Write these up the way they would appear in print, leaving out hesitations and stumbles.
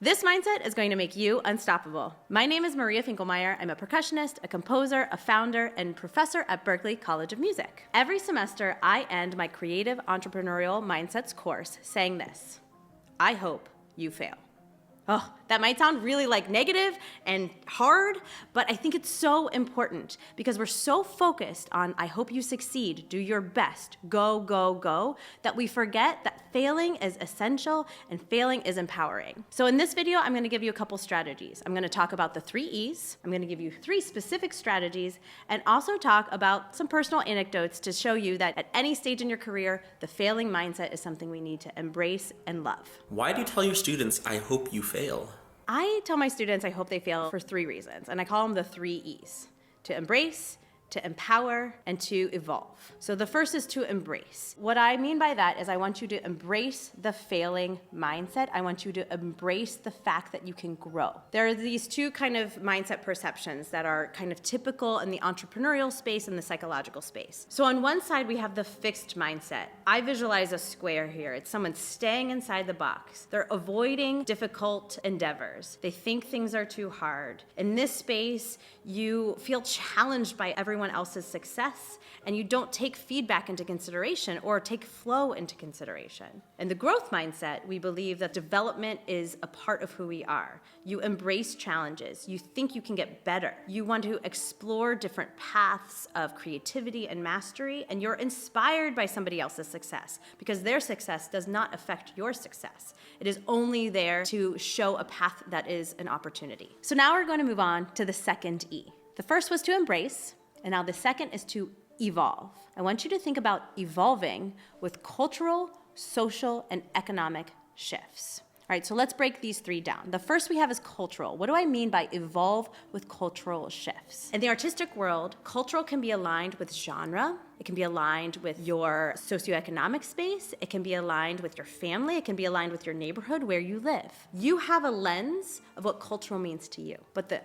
This mindset is going to make you unstoppable. My name is Maria Finkelmeyer. I'm a percussionist, a composer, a founder, and professor at Berklee College of Music. Every semester, I end my Creative Entrepreneurial Mindsets course saying this: I hope you fail. Oh, that might sound really negative and hard, but I think it's so important because we're so focused on I hope you succeed, do your best, go, go, go, that we forget that failing is essential and failing is empowering. So in this video, I'm gonna give you a couple strategies. I'm gonna talk about the 3 E's, I'm gonna give you 3 specific strategies, and also talk about some personal anecdotes to show you that at any stage in your career, the failing mindset is something we need to embrace and love. Why do you tell your students, I hope you fail? I tell my students I hope they fail for 3 reasons, and I call them the 3 E's: to embrace, to empower, and to evolve. So the first is to embrace. What I mean by that is I want you to embrace the failing mindset. I want you to embrace the fact that you can grow. There are these 2 kind of mindset perceptions that are kind of typical in the entrepreneurial space and the psychological space. So on one side, we have the fixed mindset. I visualize a square here. It's someone staying inside the box. They're avoiding difficult endeavors. They think things are too hard. In this space, you feel challenged by everyone else's success, and you don't take feedback into consideration or take flow into consideration. In the growth mindset, we believe that development is a part of who we are. You embrace challenges. You think you can get better. You want to explore different paths of creativity and mastery, and you're inspired by somebody else's success because their success does not affect your success. It is only there to show a path that is an opportunity. So now we're going to move on to the second E. The first was to embrace, and now the second is to evolve. I want you to think about evolving with cultural, social, and economic shifts. All right, so let's break these 3 down. The first we have is cultural. What do I mean by evolve with cultural shifts? In the artistic world, cultural can be aligned with genre. It can be aligned with your socioeconomic space. It can be aligned with your family. It can be aligned with your neighborhood where you live. You have a lens of what cultural means to you, but the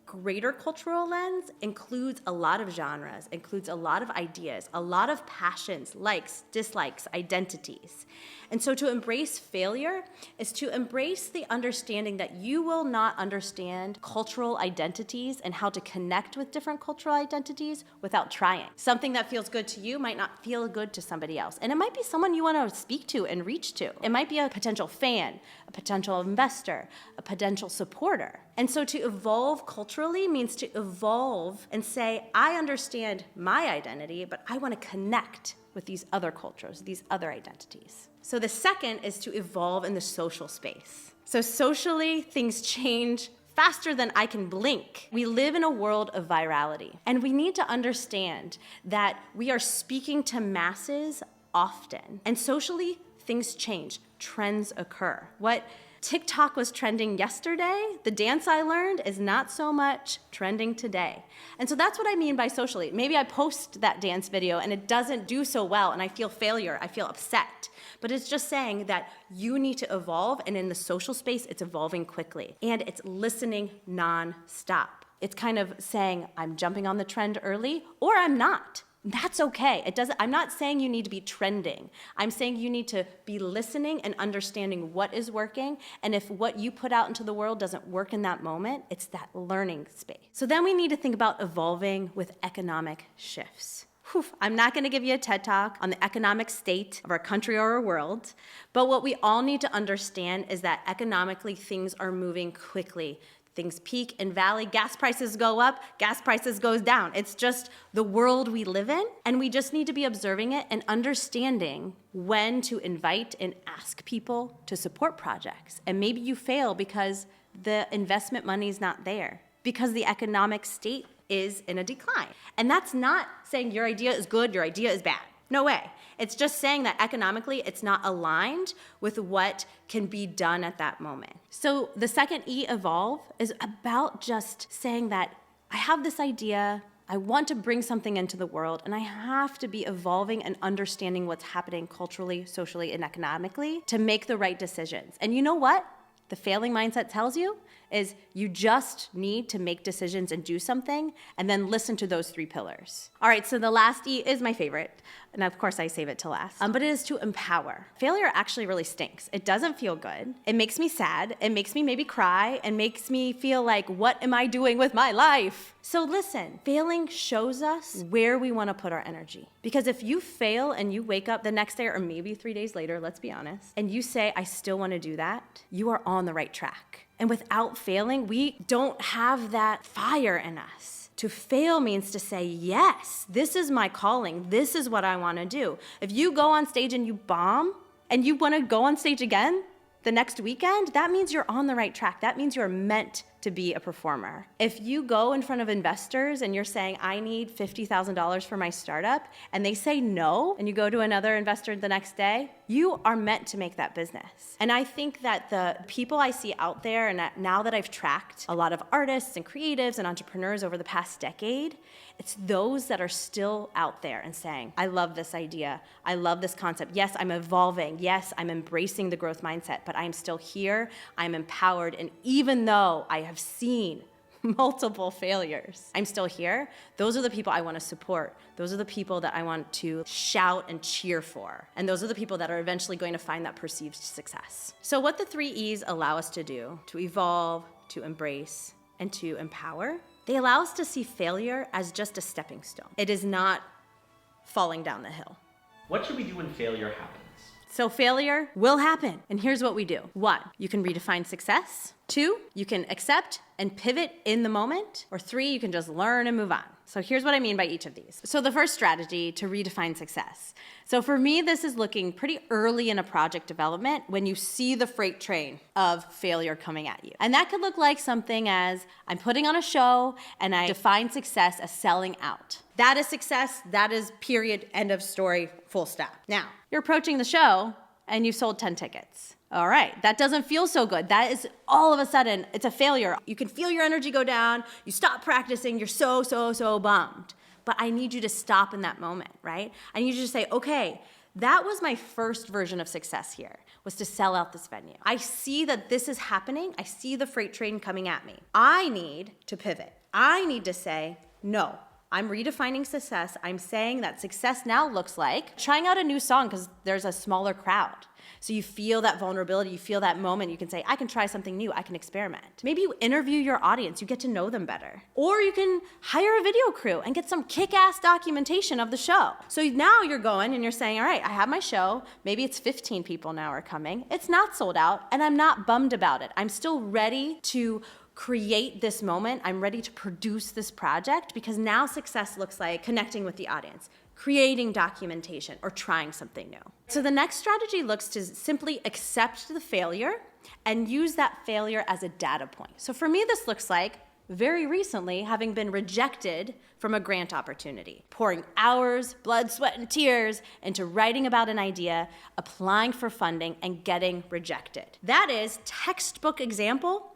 greater cultural lens includes a lot of genres, includes a lot of ideas, a lot of passions, likes, dislikes, identities. And so to embrace failure is to embrace the understanding that you will not understand cultural identities and how to connect with different cultural identities without trying. Something that feels good to you might not feel good to somebody else. And it might be someone you want to speak to and reach to. It might be a potential fan, a potential investor, a potential supporter. And so to evolve culturally means to evolve and say, I understand my identity, but I want to connect with these other cultures, these other identities. So the second is to evolve in the social space. So socially, things change faster than I can blink. We live in a world of virality, and we need to understand that we are speaking to masses often. And socially, things change, trends occur. What TikTok was trending yesterday, the dance I learned is not so much trending today. And so that's what I mean by socially. Maybe I post that dance video and it doesn't do so well and I feel failure, I feel upset. But it's just saying that you need to evolve, and in the social space, it's evolving quickly. And it's listening non-stop. It's kind of saying, I'm jumping on the trend early, or I'm not. That's okay. I'm not saying you need to be trending. I'm saying you need to be listening and understanding what is working. And if what you put out into the world doesn't work in that moment, it's that learning space. So then we need to think about evolving with economic shifts. I'm not going to give you a TED Talk on the economic state of our country or our world, but what we all need to understand is that economically things are moving quickly. Things peak and valley, gas prices go up, gas prices goes down. It's just the world we live in, and we just need to be observing it and understanding when to invite and ask people to support projects. And maybe you fail because the investment money is not there, because the economic state is in a decline. And that's not saying your idea is good, your idea is bad. No way. It's just saying that economically it's not aligned with what can be done at that moment. So the second E, evolve, is about just saying that I have this idea, I want to bring something into the world, and I have to be evolving and understanding what's happening culturally, socially, and economically to make the right decisions. And you know what? the failing mindset tells you is you just need to make decisions and do something and then listen to those 3 pillars. All right, so the last E is my favorite. And of course I save it to last, but it is to empower. Failure actually really stinks. It doesn't feel good. It makes me sad. It makes me maybe cry and makes me feel like, what am I doing with my life? So listen, failing shows us where we want to put our energy. Because if you fail and you wake up the next day or maybe 3 days later, let's be honest, and you say, I still want to do that, you are on the right track. And without failing, we don't have that fire in us. To fail means to say, yes, this is my calling. This is what I want to do. If you go on stage and you bomb and you want to go on stage again the next weekend, that means you're on the right track. That means you're meant to be a performer. If you go in front of investors and you're saying, I need $50,000 for my startup, and they say no, and you go to another investor the next day, you are meant to make that business. And I think that the people I see out there, and now that I've tracked a lot of artists and creatives and entrepreneurs over the past decade, it's those that are still out there and saying, I love this idea. I love this concept. Yes, I'm evolving. Yes, I'm embracing the growth mindset, but I'm still here. I'm empowered. And even though I have seen multiple failures, I'm still here. Those are the people I want to support. Those are the people that I want to shout and cheer for. And those are the people that are eventually going to find that perceived success. So what the 3 E's allow us to do, to evolve, to embrace, and to empower, they allow us to see failure as just a stepping stone. It is not falling down the hill. What should we do when failure happens? So failure will happen. And here's what we do. 1, you can redefine success. 2, you can accept and pivot in the moment. Or 3, you can just learn and move on. So here's what I mean by each of these. So the first strategy, to redefine success. So for me, this is looking pretty early in a project development when you see the freight train of failure coming at you. And that could look like something as, I'm putting on a show and I define success as selling out. That is success. That is period, end of story, full stop. Now, you're approaching the show and you've sold 10 tickets. All right, that doesn't feel so good. That is all of a sudden, it's a failure. You can feel your energy go down. You stop practicing. You're so bummed. But I need you to stop in that moment, right? I need you to say, okay, that was my first version of success here, was to sell out this venue. I see that this is happening. I see the freight train coming at me. I need to pivot. I need to say, no. I'm redefining success. I'm saying that success now looks like trying out a new song because there's a smaller crowd. So you feel that vulnerability, you feel that moment, you can say, I can try something new, I can experiment. Maybe you interview your audience, you get to know them better. Or you can hire a video crew and get some kick-ass documentation of the show. So now you're going and you're saying, all right, I have my show, maybe it's 15 people now are coming, it's not sold out, and I'm not bummed about it. I'm still ready to create this moment. I'm ready to produce this project because now success looks like connecting with the audience, creating documentation, or trying something new. So the next strategy looks to simply accept the failure and use that failure as a data point. So for me, this looks like very recently having been rejected from a grant opportunity, pouring hours, blood, sweat, and tears into writing about an idea, applying for funding, and getting rejected. That is textbook example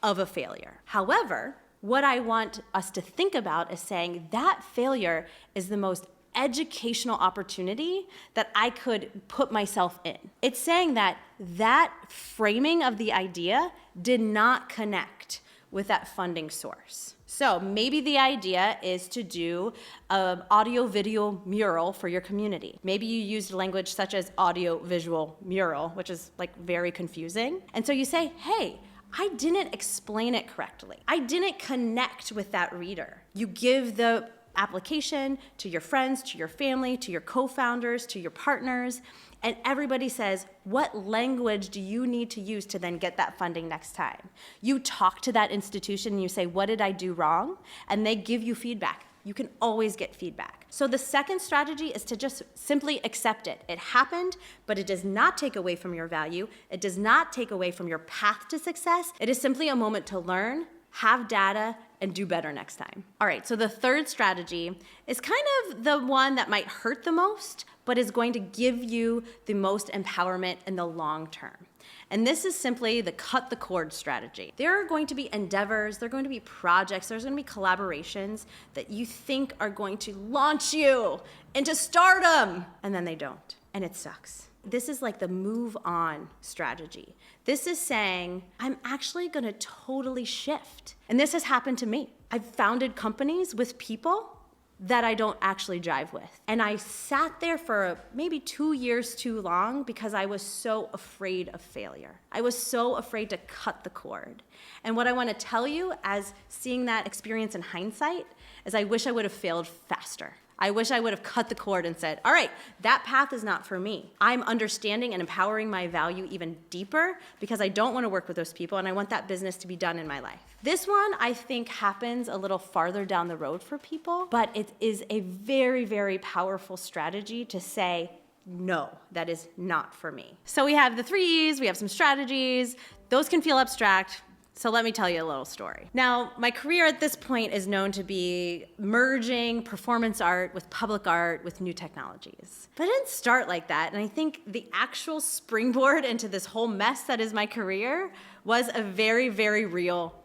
of a failure. However, what I want us to think about is saying that failure is the most educational opportunity that I could put myself in. It's saying that that framing of the idea did not connect with that funding source. So maybe the idea is to do an audio-video mural for your community. Maybe you used language such as audio-visual mural, which is like very confusing. And so you say, hey, I didn't explain it correctly. I didn't connect with that reader. You give the application to your friends, to your family, to your co-founders, to your partners, and everybody says, what language do you need to use to then get that funding next time? You talk to that institution and you say, what did I do wrong? And they give you feedback. You can always get feedback. So the second strategy is to just simply accept it. It happened, but it does not take away from your value. It does not take away from your path to success. It is simply a moment to learn, have data, and do better next time. All right, so the third strategy is kind of the one that might hurt the most, but is going to give you the most empowerment in the long term. And this is simply the cut the cord strategy. There are going to be endeavors, there are going to be projects, there's going to be collaborations that you think are going to launch you into stardom, and then they don't, and it sucks. This is like the move on strategy. This is saying, I'm actually gonna totally shift. And this has happened to me. I've founded companies with people that I don't actually jive with. And I sat there for maybe 2 years too long because I was so afraid of failure. I was so afraid to cut the cord. And what I want to tell you, as seeing that experience in hindsight, is I wish I would have failed faster. I wish I would have cut the cord and said, all right, that path is not for me. I'm understanding and empowering my value even deeper because I don't want to work with those people and I want that business to be done in my life. This one, I think, happens a little farther down the road for people, but it is a very, very powerful strategy to say, no, that is not for me. So we have the 3 E's, we have some strategies. Those can feel abstract. So let me tell you a little story. Now, my career at this point is known to be merging performance art with public art with new technologies. But I didn't start like that, and I think the actual springboard into this whole mess that is my career was a very, very real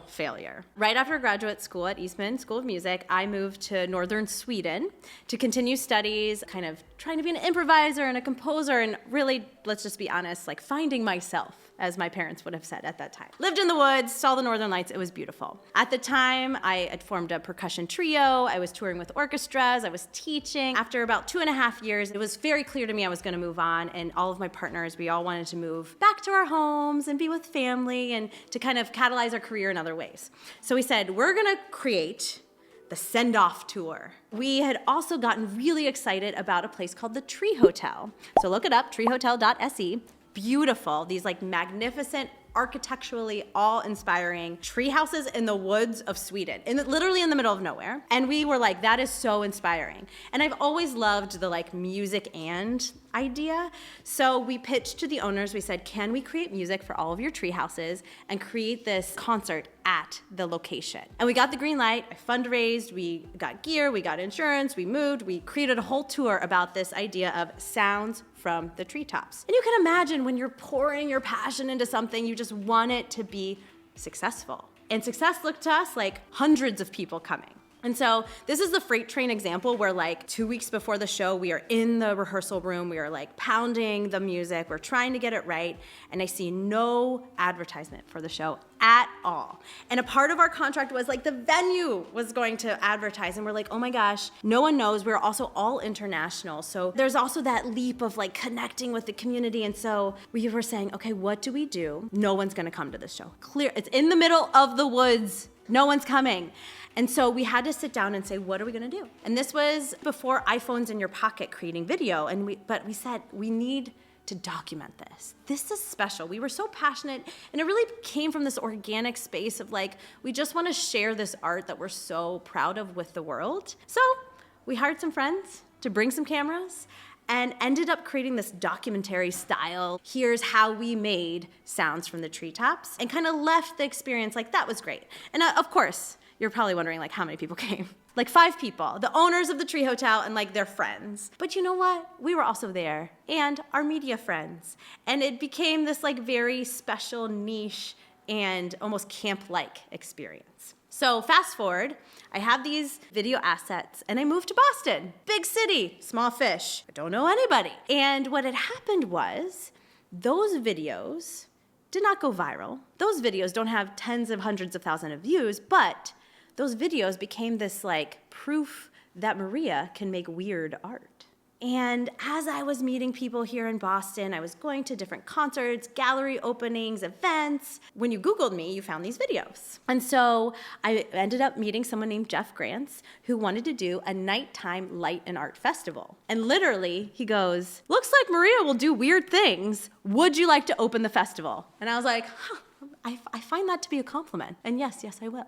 failure. Right after graduate school at Eastman School of Music, I moved to northern Sweden to continue studies, kind of trying to be an improviser and a composer, and really, let's just be honest, like finding myself, as my parents would have said at that time. Lived in the woods, saw the northern lights, it was beautiful. At the time, I had formed a percussion trio, I was touring with orchestras, I was teaching. After about 2.5 years, it was very clear to me I was gonna move on, and all of my partners, we all wanted to move back to our homes and be with family and to kind of catalyze our career in other ways. So we said, we're gonna create the send-off tour. We had also gotten really excited about a place called the Tree Hotel. So look it up, treehotel.se. Beautiful, these like magnificent, architecturally awe-inspiring tree houses in the woods of Sweden, literally in the middle of nowhere. And we were like, that is so inspiring. And I've always loved the like music and idea. So we pitched to the owners, we said, can we create music for all of your tree houses and create this concert at the location? And we got the green light, I fundraised, we got gear, we got insurance, we moved, we created a whole tour about this idea of sounds from the treetops. And you can imagine when you're pouring your passion into something, you just want it to be successful. And success looked to us like hundreds of people coming. And so this is the freight train example where like 2 weeks before the show, we are in the rehearsal room, we are like pounding the music, we're trying to get it right, and I see no advertisement for the show at all. And a part of our contract was like the venue was going to advertise, and we're like, oh my gosh, no one knows. We're also all international, so there's also that leap of like connecting with the community. And so we were saying, okay, what do we do? No one's gonna come to this show. Clear, it's in the middle of the woods, no one's coming. And so we had to sit down and say, what are we gonna do? And this was before iPhones in your pocket creating video, but we said, we need to document this. This is special. We were so passionate, and it really came from this organic space of like, we just wanna share this art that we're so proud of with the world. So we hired some friends to bring some cameras and ended up creating this documentary style. Here's how we made sounds from the treetops, and kind of left the experience like, that was great. And of course, you're probably wondering like how many people came. Like 5 people, the owners of the Tree Hotel and like their friends. But you know what? We were also there, and our media friends. And it became this like very special niche and almost camp-like experience. So fast forward, I have these video assets and I moved to Boston. Big city, small fish. I don't know anybody. And what had happened was those videos did not go viral. Those videos don't have tens of hundreds of thousands of views, but those videos became this like proof that Maria can make weird art. And as I was meeting people here in Boston, I was going to different concerts, gallery openings, events. When you Googled me, you found these videos. And so I ended up meeting someone named Jeff Grants who wanted to do a nighttime light and art festival. And literally, he goes, looks like Maria will do weird things. Would you like to open the festival? And I was like, I find that to be a compliment. And yes, I will.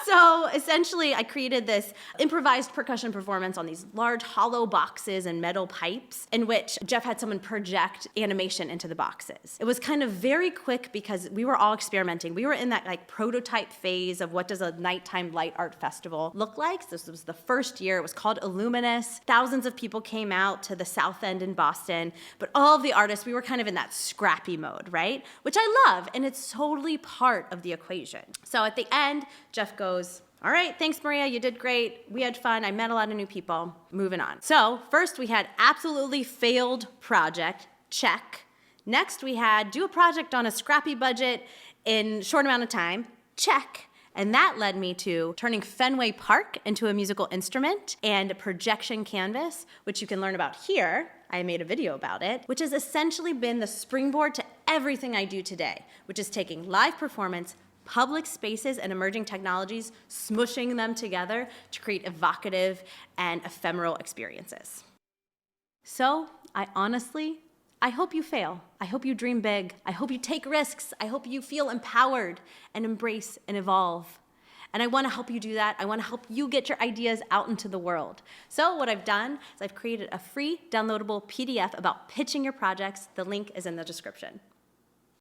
So essentially, I created this improvised percussion performance on these large hollow boxes and metal pipes in which Jeff had someone project animation into the boxes. It was kind of very quick because we were all experimenting. We were in that like prototype phase of what does a nighttime light art festival look like. This was the first year. It was called Illuminous. Thousands of people came out to the South End in Boston, but all of the artists, we were kind of in that scrappy mode, right? Which I love, and it's totally part of the equation. So at the end, Jeff goes, All right, thanks, Maria. You did great. We had fun. I met a lot of new people. Moving on. So first we had absolutely failed project. Check. Next we had do a project on a scrappy budget in short amount of time. Check. And that led me to turning Fenway Park into a musical instrument and a projection canvas, which you can learn about here. I made a video about it, which has essentially been the springboard to everything I do today, which is taking live performance, public spaces, and emerging technologies, smushing them together to create evocative and ephemeral experiences. So, I hope you fail. I hope you dream big. I hope you take risks. I hope you feel empowered and embrace and evolve. And I want to help you do that. I want to help you get your ideas out into the world. So what I've done is I've created a free downloadable PDF about pitching your projects. The link is in the description.